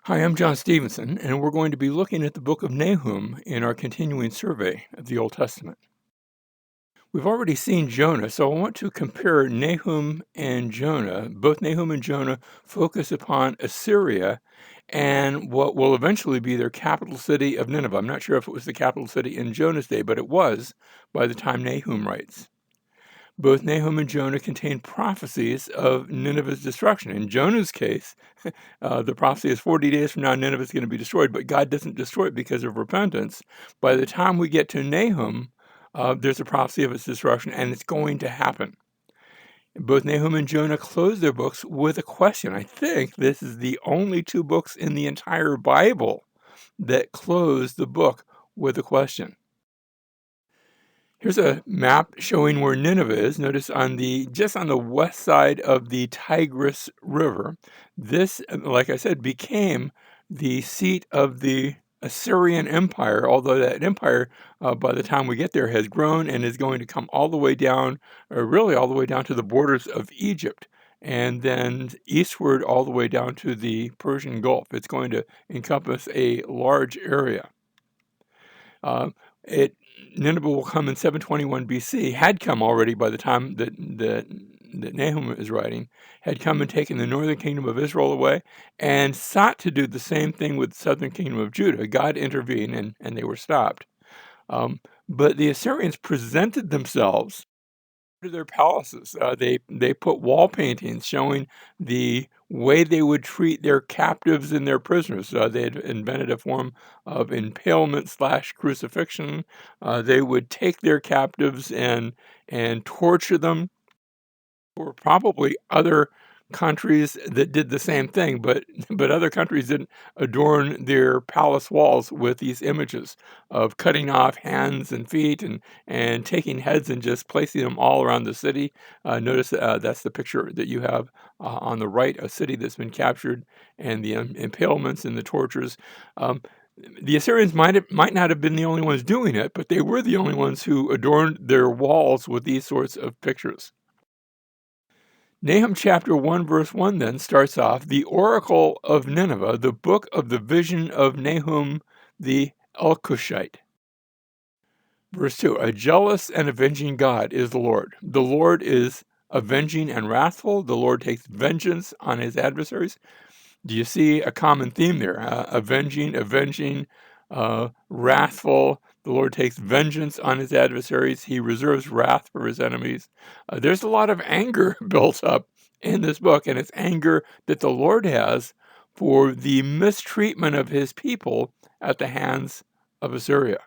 Hi, I'm John Stevenson, and we're going to be looking at the Book of Nahum in our continuing survey of the Old Testament. We've already seen Jonah, so I want to compare Nahum and Jonah. Both Nahum and Jonah focus upon Assyria and what will eventually be their capital city of Nineveh. I'm not sure if it was the capital city in Jonah's day, but it was by the time Nahum writes. Both Nahum and Jonah contain prophecies of Nineveh's destruction. In Jonah's case, the prophecy is 40 days from now, Nineveh is going to be destroyed, but God doesn't destroy it because of repentance. By the time we get to Nahum, there's a prophecy of its destruction, and it's going to happen. Both Nahum and Jonah close their books with a question. I think this is the only two books in the entire Bible that close the book with a question. Here's a map showing where Nineveh is. Notice just on the west side of the Tigris River. This, like I said, became the seat of the Assyrian Empire, although that empire, by the time we get there, has grown and is going to come all the way down, or really all the way down to the borders of Egypt, and then eastward all the way down to the Persian Gulf. It's going to encompass a large area. Uh, it Nineveh will come in 721 BC, had come already by the time that Nahum is writing, had come and taken the northern kingdom of Israel away, and sought to do the same thing with the southern kingdom of Judah. God intervened, and they were stopped. But the Assyrians presented themselves to their palaces. They put wall paintings showing the way they would treat their captives and their prisoners. They had invented a form of impalement/crucifixion. They would take their captives and torture them. There were probably other countries that did the same thing, but other countries didn't adorn their palace walls with these images of cutting off hands and feet and taking heads and just placing them all around the city. Notice that's the picture that you have on the right, a city that's been captured, and the impalements and the tortures. The Assyrians might not have been the only ones doing it, but they were the only ones who adorned their walls with these sorts of pictures. Nahum chapter 1, verse 1 then starts off, the oracle of Nineveh, the book of the vision of Nahum the Elcushite. Verse 2, a jealous and avenging God is the Lord. The Lord is avenging and wrathful. The Lord takes vengeance on his adversaries. Do you see a common theme there? Avenging, wrathful. The Lord takes vengeance on his adversaries. He reserves wrath for his enemies. There's a lot of anger built up in this book, and it's anger that the Lord has for the mistreatment of his people at the hands of Assyria.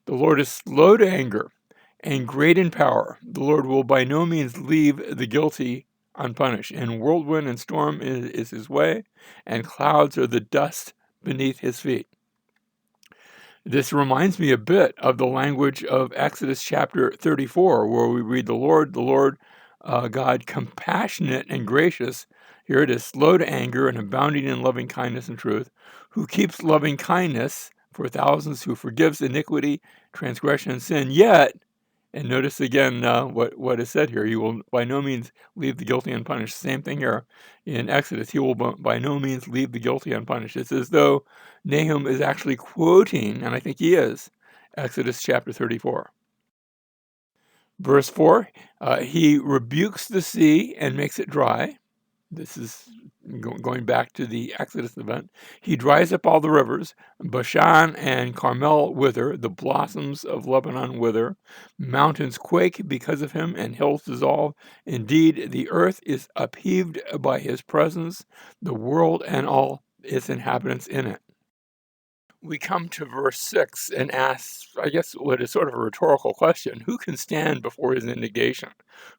The Lord is slow to anger and great in power. The Lord will by no means leave the guilty unpunished. And whirlwind and storm is his way, and clouds are the dust beneath his feet. This reminds me a bit of the language of Exodus chapter 34, where we read the Lord, God, compassionate and gracious. Here it is, slow to anger and abounding in loving kindness and truth, who keeps loving kindness for thousands, who forgives iniquity, transgression, and sin. Yet, and notice again what is said here, he will by no means leave the guilty unpunished. Same thing here in Exodus. He will by no means leave the guilty unpunished. It's as though Nahum is actually quoting, and I think he is, Exodus chapter 34. Verse 4, he rebukes the sea and makes it dry. This is going back to the Exodus event. He dries up all the rivers. Bashan and Carmel wither. The blossoms of Lebanon wither. Mountains quake because of him, and hills dissolve. Indeed, the earth is upheaved by his presence, the world and all its inhabitants in it. We come to verse 6 and ask, I guess, what is sort of a rhetorical question. Who can stand before his indignation?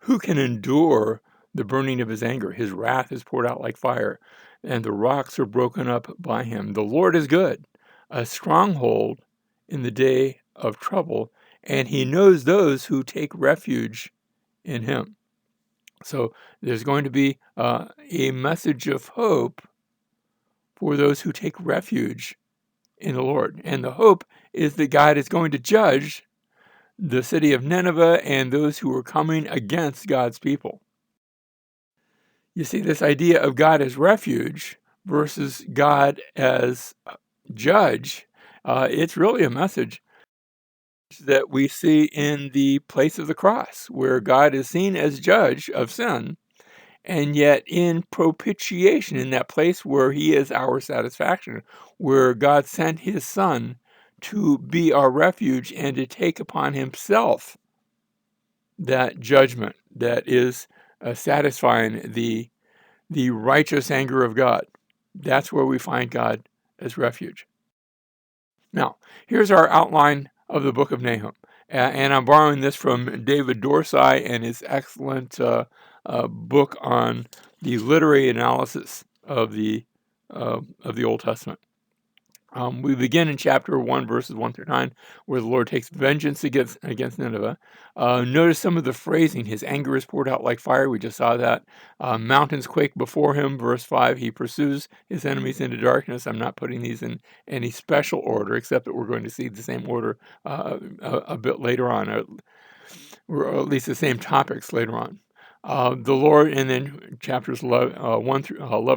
Who can endure the burning of his anger? His wrath is poured out like fire, and the rocks are broken up by him. The Lord is good, a stronghold in the day of trouble, and he knows those who take refuge in him. So there's going to be a message of hope for those who take refuge in the Lord. And the hope is that God is going to judge the city of Nineveh and those who are coming against God's people. You see, this idea of God as refuge, versus God as judge, it's really a message that we see in the place of the cross, where God is seen as judge of sin, and yet in propitiation, in that place where he is our satisfaction, where God sent his Son to be our refuge and to take upon himself that judgment that is satisfying the righteous anger of God. That's where we find God as refuge. Now, here's our outline of the Book of Nahum. And I'm borrowing this from David Dorsey and his excellent book on the literary analysis of the Old Testament. We begin in chapter 1, verses 1 through 9, where the Lord takes vengeance against Nineveh. Notice some of the phrasing. His anger is poured out like fire. We just saw that. Mountains quake before him. Verse 5, he pursues his enemies into darkness. I'm not putting these in any special order, except that we're going to see the same order a bit later on, or at least the same topics later on. The Lord, and then chapters 11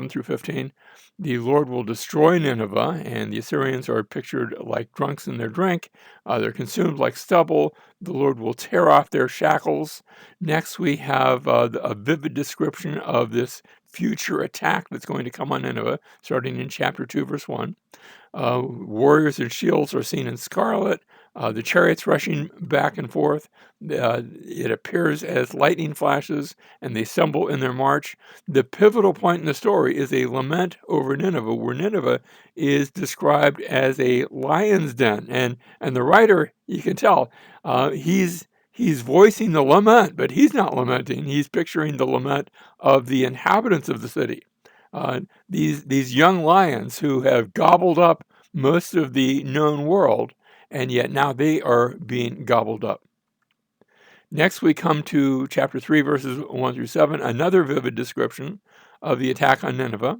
through 15, the Lord will destroy Nineveh, and the Assyrians are pictured like drunks in their drink. They're consumed like stubble. The Lord will tear off their shackles. Next, we have a vivid description of this future attack that's going to come on Nineveh, starting in chapter 2, verse 1. Warriors and shields are seen in scarlet. The chariots rushing back and forth. It appears as lightning flashes, and they stumble in their march. The pivotal point in the story is a lament over Nineveh, where Nineveh is described as a lion's den. And the writer, you can tell, he's voicing the lament, but he's not lamenting. He's picturing the lament of the inhabitants of the city. These young lions who have gobbled up most of the known world, and yet now they are being gobbled up. Next, we come to chapter 3, verses 1 through 7, another vivid description of the attack on Nineveh.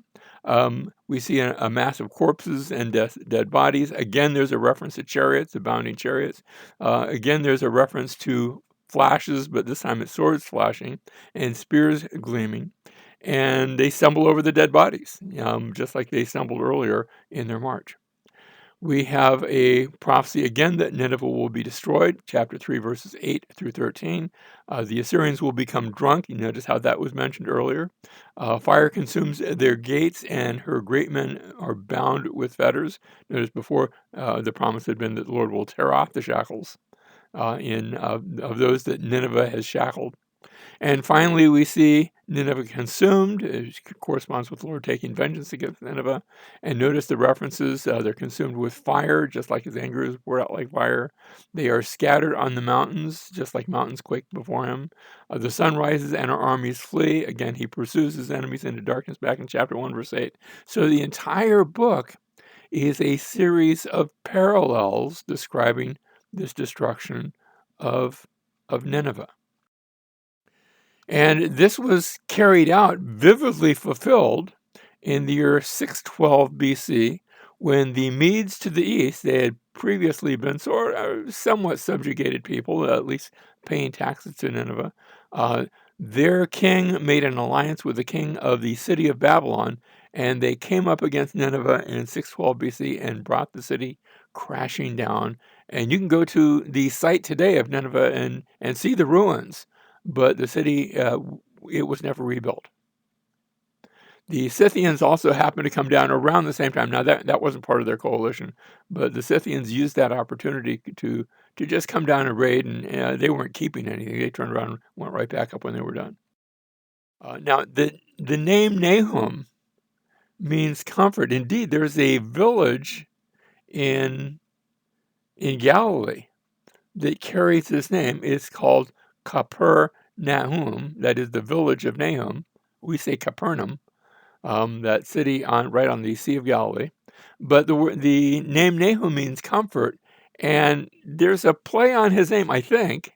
We see a mass of corpses and dead bodies. Again, there's a reference to chariots, abounding chariots. Again, there's a reference to flashes, but this time it's swords flashing and spears gleaming. And they stumble over the dead bodies, just like they stumbled earlier in their march. We have a prophecy again that Nineveh will be destroyed, chapter 3, verses 8 through 13. The Assyrians will become drunk. You notice how that was mentioned earlier. Fire consumes their gates, and her great men are bound with fetters. Notice before the promise had been that the Lord will tear off the shackles of those that Nineveh has shackled. And finally, we see Nineveh consumed. It corresponds with the Lord taking vengeance against Nineveh. And notice the references. They're consumed with fire, just like his anger is poured out like fire. They are scattered on the mountains, just like mountains quake before him. The sun rises and our armies flee. Again, he pursues his enemies into darkness, back in chapter 1, verse 8. So the entire book is a series of parallels describing this destruction of Nineveh. And this was carried out, vividly fulfilled, in the year 612 BC, when the Medes to the east, they had previously been somewhat subjugated people, at least paying taxes to Nineveh. Their king made an alliance with the king of the city of Babylon, and they came up against Nineveh in 612 BC and brought the city crashing down. And you can go to the site today of Nineveh and see the ruins, but the city, it was never rebuilt. The Scythians also happened to come down around the same time. Now, that wasn't part of their coalition, but the Scythians used that opportunity to just come down and raid, and they weren't keeping anything. They turned around and went right back up when they were done. Now, the name Nahum means comfort. Indeed, there's a village in Galilee that carries this name. It's called Nahum. That is the village of Nahum. We say Capernaum, that city right on the Sea of Galilee. But the name Nahum means comfort, and there's a play on his name, I think,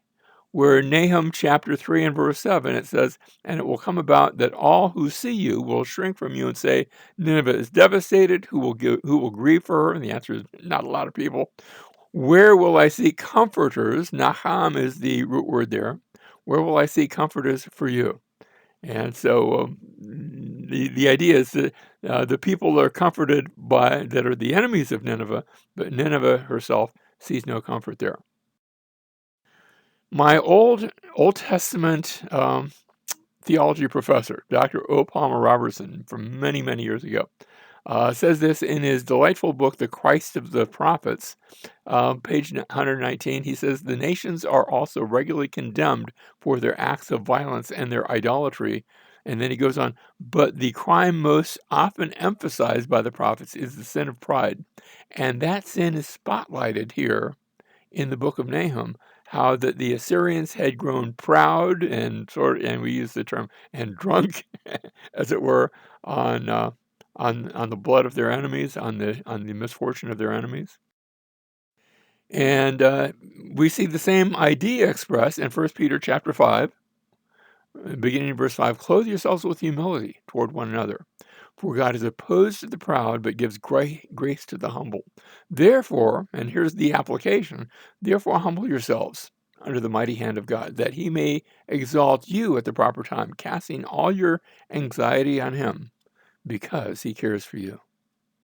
where Nahum chapter 3 and verse 7, it says, "And it will come about that all who see you will shrink from you and say, Nineveh is devastated. Who will grieve for her?" And the answer is not a lot of people. "Where will I see comforters?" Naham is the root word there. "Where will I see comforters for you?" And so the idea is that the people are comforted by that are the enemies of Nineveh, but Nineveh herself sees no comfort there. My Old Testament theology professor, Dr. O. Palmer Robertson, from many, many years ago, says this in his delightful book, The Christ of the Prophets, page 119. He says, the nations are also regularly condemned for their acts of violence and their idolatry. And then he goes on, but the crime most often emphasized by the prophets is the sin of pride. And that sin is spotlighted here in the Book of Nahum, how that the Assyrians had grown proud and we use the term and drunk, as it were, on on the blood of their enemies, on the misfortune of their enemies. And we see the same idea expressed in 1 Peter chapter 5, beginning in verse 5. Clothe yourselves with humility toward one another. For God is opposed to the proud, but gives grace to the humble. Therefore, and here's the application, therefore humble yourselves under the mighty hand of God, that he may exalt you at the proper time, casting all your anxiety on him, because he cares for you.